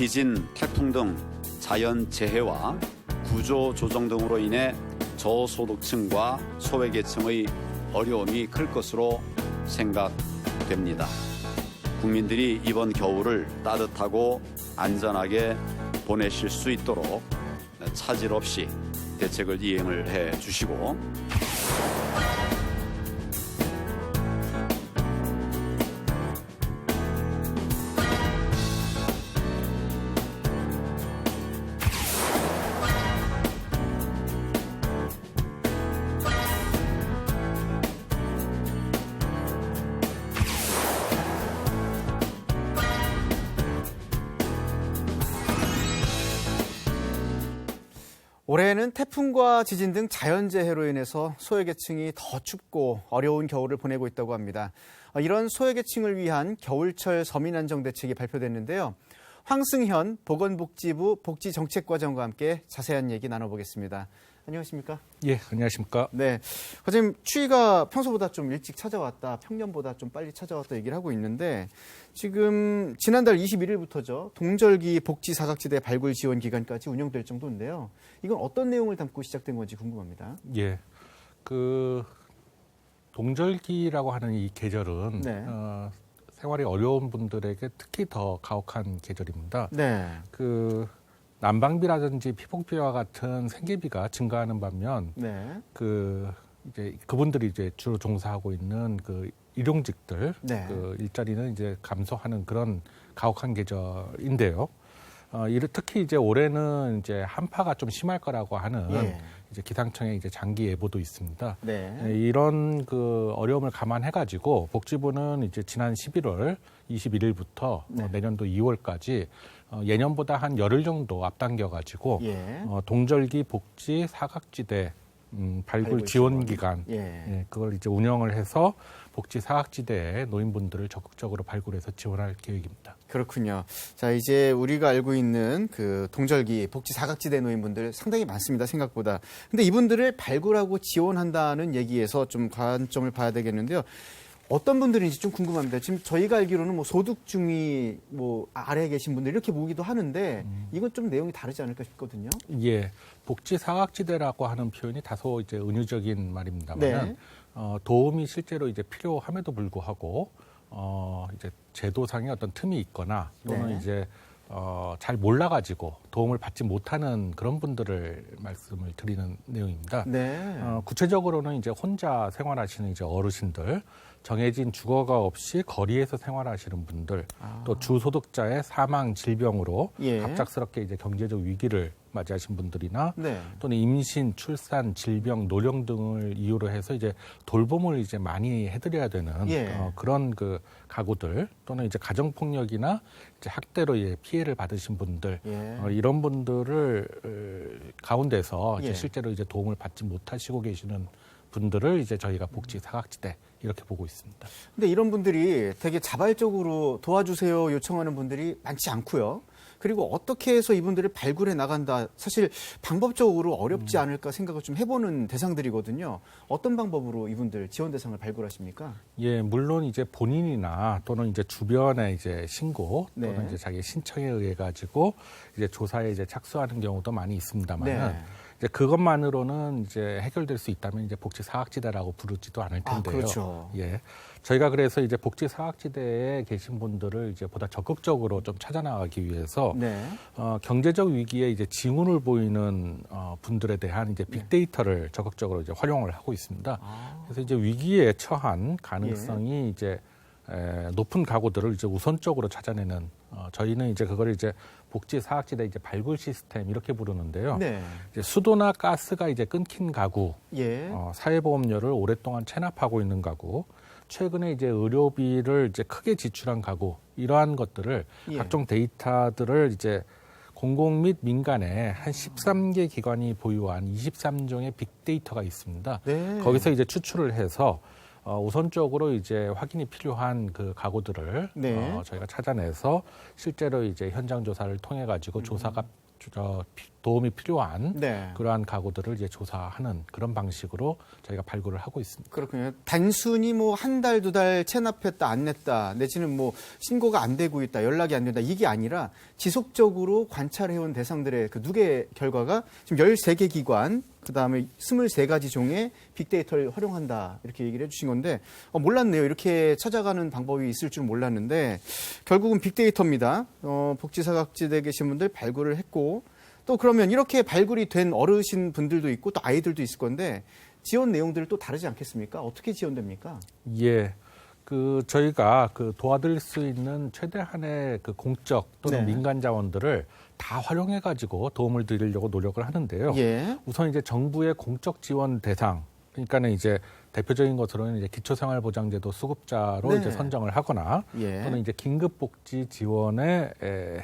지진, 태풍 등 자연 재해와 구조 조정 등으로 인해 저소득층과 소외계층의 어려움이 클 것으로 생각됩니다. 국민들이 이번 겨울을 따뜻하고 안전하게 보내실 수 있도록 차질 없이 대책을 이행을 해 주시고 올해는 태풍과 지진 등 자연재해로 인해서 소외계층이 더 춥고 어려운 겨울을 보내고 있다고 합니다. 이런 소외계층을 위한 겨울철 서민안정대책이 발표됐는데요. 황승현 보건복지부 복지정책과장과 함께 자세한 얘기 나눠보겠습니다. 안녕하십니까? 예, 안녕하십니까? 네, 과장님 추위가 평소보다 좀 일찍 찾아왔다, 평년보다 좀 빨리 찾아왔다 얘기를 하고 있는데 지금 지난달 21일부터죠. 동절기 복지 사각지대 발굴 지원 기간까지 운영될 정도인데요. 이건 어떤 내용을 담고 시작된 건지 궁금합니다. 예, 동절기라고 하는 이 계절은 네. 생활이 어려운 분들에게 특히 더 가혹한 계절입니다. 네. 난방비라든지 피복비와 같은 생계비가 증가하는 반면 네. 그분들이 이제 주로 종사하고 있는 일용직들 네. 일자리는 이제 감소하는 그런 가혹한 계절인데요. 특히 이제 올해는 이제 한파가 좀 심할 거라고 하는 예. 이제 기상청의 이제 장기 예보도 있습니다. 네. 이런 어려움을 감안해가지고 복지부는 이제 지난 11월 21일부터 네. 내년도 2월까지 예년보다 한 열흘 정도 앞당겨가지고 예. 동절기 복지 사각지대 발굴 지원 기간 그걸 이제 운영을 해서 복지 사각지대에 노인분들을 적극적으로 발굴해서 지원할 계획입니다. 그렇군요. 자, 이제 우리가 알고 있는 동절기 복지 사각지대 노인분들 상당히 많습니다. 생각보다. 근데 이분들을 발굴하고 지원한다는 얘기에서 좀 관점을 봐야 되겠는데요. 어떤 분들인지 좀 궁금합니다. 지금 저희가 알기로는 소득중위 아래에 계신 분들 이렇게 모으기도 하는데 이건 좀 내용이 다르지 않을까 싶거든요. 예, 복지 사각지대라고 하는 표현이 다소 이제 은유적인 말입니다만, 네. 도움이 실제로 이제 필요함에도 불구하고 이제 제도상의 어떤 틈이 있거나 또는 네. 이제 잘 몰라가지고 도움을 받지 못하는 그런 분들을 말씀을 드리는 내용입니다. 네. 구체적으로는 이제 혼자 생활하시는 이제 어르신들, 정해진 주거가 없이 거리에서 생활하시는 분들, 또 주소득자의 사망, 질병으로 예. 갑작스럽게 이제 경제적 위기를 맞이하신 분들이나 네. 또는 임신, 출산, 질병, 노령 등을 이유로 해서 이제 돌봄을 이제 많이 해드려야 되는 그런 가구들 또는 이제 가정폭력이나 이제 학대로 피해를 받으신 분들 이런 분들을 가운데서 이제 실제로 이제 도움을 받지 못하시고 계시는 분들을 이제 저희가 복지 사각지대 이렇게 보고 있습니다. 근데 이런 분들이 되게 자발적으로 도와주세요 요청하는 분들이 많지 않고요. 그리고 어떻게 해서 이분들을 발굴해 나간다. 사실 방법적으로 어렵지 않을까 생각을 좀 해보는 대상들이거든요. 어떤 방법으로 이분들 지원 대상을 발굴하십니까? 예, 물론 이제 본인이나 또는 이제 주변의 이제 신고 또는 이제 자기 신청에 의해 가지고 이제 조사에 이제 착수하는 경우도 많이 있습니다만은 이제 그것만으로는 이제 해결될 수 있다면 이제 복지 사각지대라고 부르지도 않을 텐데요. 그렇죠. 예. 저희가 그래서 이제 복지 사각지대에 계신 분들을 이제 보다 적극적으로 좀 찾아 나가기 위해서 경제적 위기에 이제 징후를 보이는 분들에 대한 이제 빅데이터를 적극적으로 이제 활용을 하고 있습니다. 그래서 이제 위기에 처한 가능성이 이제 높은 가구들을 이제 우선적으로 찾아내는 저희는 이제 그걸 이제 복지 사각지대 이제 발굴 시스템 이렇게 부르는데요. 이제 수도나 가스가 이제 끊긴 가구, 사회보험료를 오랫동안 체납하고 있는 가구, 최근에 이제 의료비를 이제 크게 지출한 가구 이러한 것들을 각종 데이터들을 이제 공공 및 민간의 한 13개 기관이 보유한 23종의 빅데이터가 있습니다. 거기서 이제 추출을 해서 우선적으로 이제 확인이 필요한 그 가구들을 저희가 찾아내서 실제로 이제 현장 조사를 통해 가지고 조사가 도움이 필요한 네. 그러한 가구들을 이제 조사하는 그런 방식으로 저희가 발굴을 하고 있습니다. 그렇군요. 단순히 뭐 한 달, 두 달 체납했다, 안 냈다, 내지는 뭐 신고가 안 되고 있다, 연락이 안 된다, 이게 아니라 지속적으로 관찰해온 대상들의 그 누계 결과가 지금 13개 기관, 그 다음에 23가지 종의 빅데이터를 활용한다, 이렇게 얘기를 해주신 건데, 몰랐네요. 이렇게 찾아가는 방법이 있을 줄 몰랐는데, 결국은 빅데이터입니다. 복지사각지대에 계신 분들 발굴을 했고, 또 그러면 이렇게 발굴이 된 어르신 분들도 있고 또 아이들도 있을 건데 지원 내용들은 또 다르지 않겠습니까? 어떻게 지원됩니까? 예. 저희가 도와드릴 수 있는 최대한의 공적 또는 네. 민간 자원들을 다 활용해 가지고 도움을 드리려고 노력을 하는데요. 예. 우선 이제 정부의 공적 지원 대상, 그러니까는 이제 대표적인 것으로는 이제 기초생활보장제도 수급자로 네. 이제 선정을 하거나 예. 또는 이제 긴급복지 지원에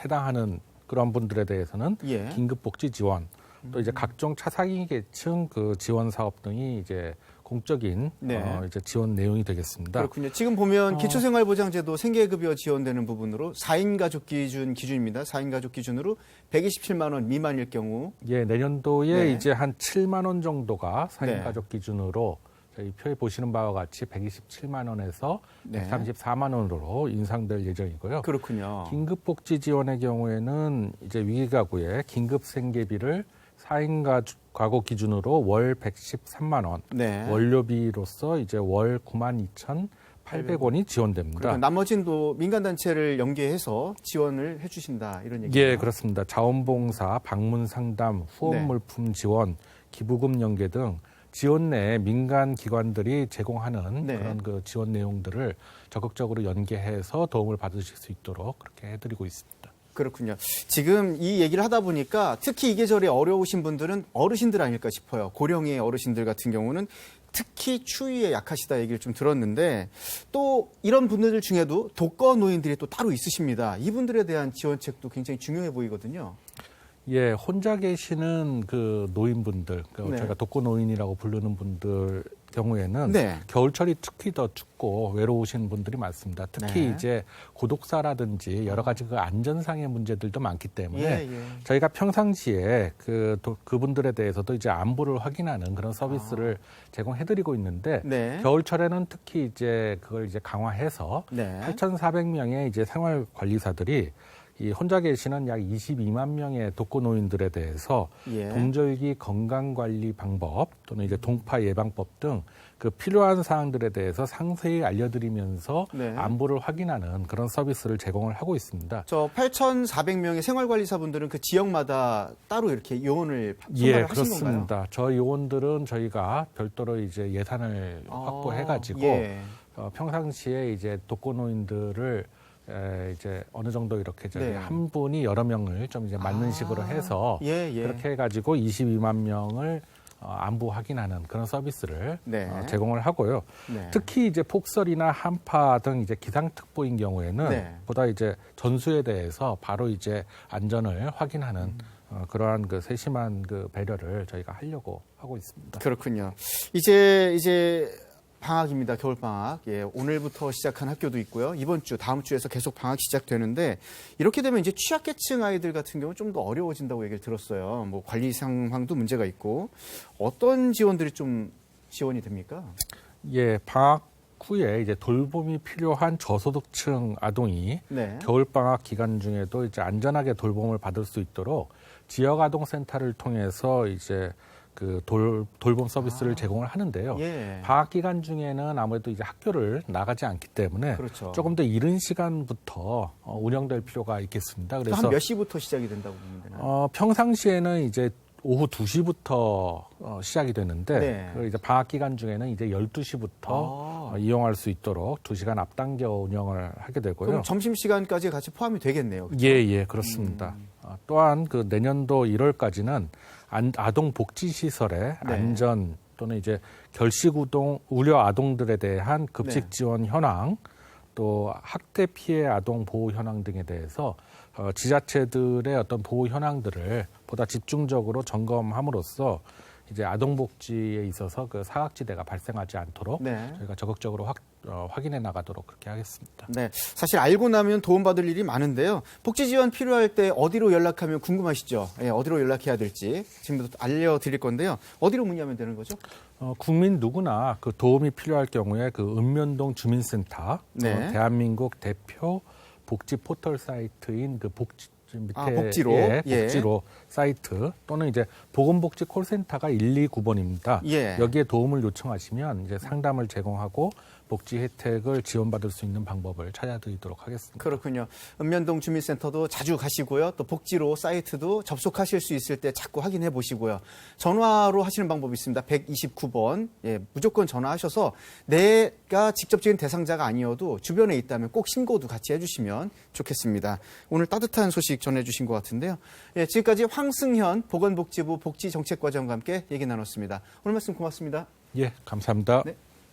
해당하는 그런 분들에 대해서는 예. 긴급복지 지원, 또 이제 각종 차상위 계층 지원 사업 등이 이제 공적인 네. 이제 지원 내용이 되겠습니다. 그렇군요. 지금 보면 기초생활보장제도 생계급여 지원되는 부분으로 4인 가족 기준입니다. 4인 가족 기준으로 127만 원 미만일 경우. 예, 내년도에 네. 이제 한 7만 원 정도가 4인 네. 가족 기준으로 저희 표에 보시는 바와 같이 127만 원에서 네. 134만 원으로 인상될 예정이고요. 그렇군요. 긴급복지 지원의 경우에는 이제 위기가구의 긴급생계비를 4인 가구 기준으로 월 113만 원, 네. 원료비로서 이제 월 92,800원이 지원됩니다. 그리고 나머지는 또 민간단체를 연계해서 지원을 해주신다 이런 얘기죠. 예, 그렇습니다. 자원봉사, 방문상담, 후원물품 지원, 기부금 연계 등 지원 내에 민간 기관들이 제공하는 네. 그런 지원 내용들을 적극적으로 연계해서 도움을 받으실 수 있도록 그렇게 해드리고 있습니다. 그렇군요. 지금 이 얘기를 하다 보니까 특히 이 계절에 어려우신 분들은 어르신들 아닐까 싶어요. 고령의 어르신들 같은 경우는 특히 추위에 약하시다 얘기를 좀 들었는데 또 이런 분들 중에도 독거노인들이 또 따로 있으십니다. 이분들에 대한 지원책도 굉장히 중요해 보이거든요. 예, 혼자 계시는 노인분들, 네. 저희가 독거노인이라고 부르는 분들 경우에는 네. 겨울철이 특히 더 춥고 외로우신 분들이 많습니다. 특히 네. 이제 고독사라든지 여러 가지 안전상의 문제들도 많기 때문에 예. 저희가 평상시에 그분들에 대해서도 이제 안부를 확인하는 그런 서비스를 제공해드리고 있는데 네. 겨울철에는 특히 이제 그걸 이제 강화해서 네. 8,400명의 이제 생활관리사들이 이 혼자 계시는 약 22만 명의 독거노인들에 대해서 예. 동절기 건강관리 방법 또는 이제 동파 예방법 등 필요한 사항들에 대해서 상세히 알려드리면서 네. 안부를 확인하는 그런 서비스를 제공을 하고 있습니다. 저 8,400명의 생활관리사분들은 그 지역마다 따로 이렇게 요원을 예, 선발을 하신 그렇습니다. 건가요? 저 요원들은 저희가 별도로 이제 예산을 확보해가지고 예. 평상시에 이제 독거노인들을 이제 어느 정도 이렇게 네. 한 분이 여러 명을 좀 이제 맞는 식으로 해서 예. 그렇게 해가지고 22만 명을 안부 확인하는 그런 서비스를 네. 제공을 하고요. 네. 특히 이제 폭설이나 한파 등 이제 기상특보인 경우에는 네. 보다 이제 전수에 대해서 바로 이제 안전을 확인하는 그러한 세심한 배려를 저희가 하려고 하고 있습니다. 그렇군요. 이제 방학입니다. 겨울방학. 예, 오늘부터 시작한 학교도 있고요. 이번 주, 다음 주에서 계속 방학 시작되는데 이렇게 되면 이제 취약계층 아이들 같은 경우는 좀 더 어려워진다고 얘기를 들었어요. 뭐 관리 상황도 문제가 있고 어떤 지원들이 좀 지원이 됩니까? 예, 방학 후에 이제 돌봄이 필요한 저소득층 아동이 네. 겨울방학 기간 중에도 이제 안전하게 돌봄을 받을 수 있도록 지역아동센터를 통해서 이제 돌봄 서비스를 제공을 하는데요. 예. 방학 기간 중에는 아무래도 이제 학교를 나가지 않기 때문에 그렇죠. 조금 더 이른 시간부터 운영될 필요가 있겠습니다. 그래서 한 몇 시부터 시작이 된다고 보면 되나요? 평상시에는 이제 오후 2시부터 시작이 되는데 네. 이제 방학 기간 중에는 이제 12시부터 이용할 수 있도록 2시간 앞당겨 운영을 하게 되고요. 그럼 점심시간까지 같이 포함이 되겠네요. 그렇죠? 예, 그렇습니다. 또한 내년도 1월까지는 아동 복지 시설의 네. 안전 또는 이제 결식 우려 아동들에 대한 급식 네. 지원 현황, 또 학대 피해 아동 보호 현황 등에 대해서 지자체들의 어떤 보호 현황들을 보다 집중적으로 점검함으로써 이제 아동 복지에 있어서 사각지대가 발생하지 않도록 네. 저희가 적극적으로 확인해 나가도록 그렇게 하겠습니다. 네, 사실 알고 나면 도움받을 일이 많은데요. 복지 지원 필요할 때 어디로 연락하면 궁금하시죠? 예, 어디로 연락해야 될지 지금부터 알려드릴 건데요. 어디로 문의하면 되는 거죠? 국민 누구나 그 도움이 필요할 경우에 그 읍면동 주민센터, 네. 대한민국 대표 복지 포털 사이트인 그 복지 밑에 복지로. 복지로 사이트 또는 이제 보건복지 콜센터가 129번입니다. 예. 여기에 도움을 요청하시면 이제 상담을 제공하고 복지 혜택을 지원받을 수 있는 방법을 찾아드리도록 하겠습니다. 그렇군요. 읍면동 주민센터도 자주 가시고요. 또 복지로 사이트도 접속하실 수 있을 때 자꾸 확인해 보시고요. 전화로 하시는 방법이 있습니다. 129번. 예, 무조건 전화하셔서 내가 직접적인 대상자가 아니어도 주변에 있다면 꼭 신고도 같이 해주시면 좋겠습니다. 오늘 따뜻한 소식 전해주신 것 같은데요. 예, 지금까지 황승현 보건복지부 복지정책과장과 함께 얘기 나눴습니다. 오늘 말씀 고맙습니다. 예, 감사합니다. 네.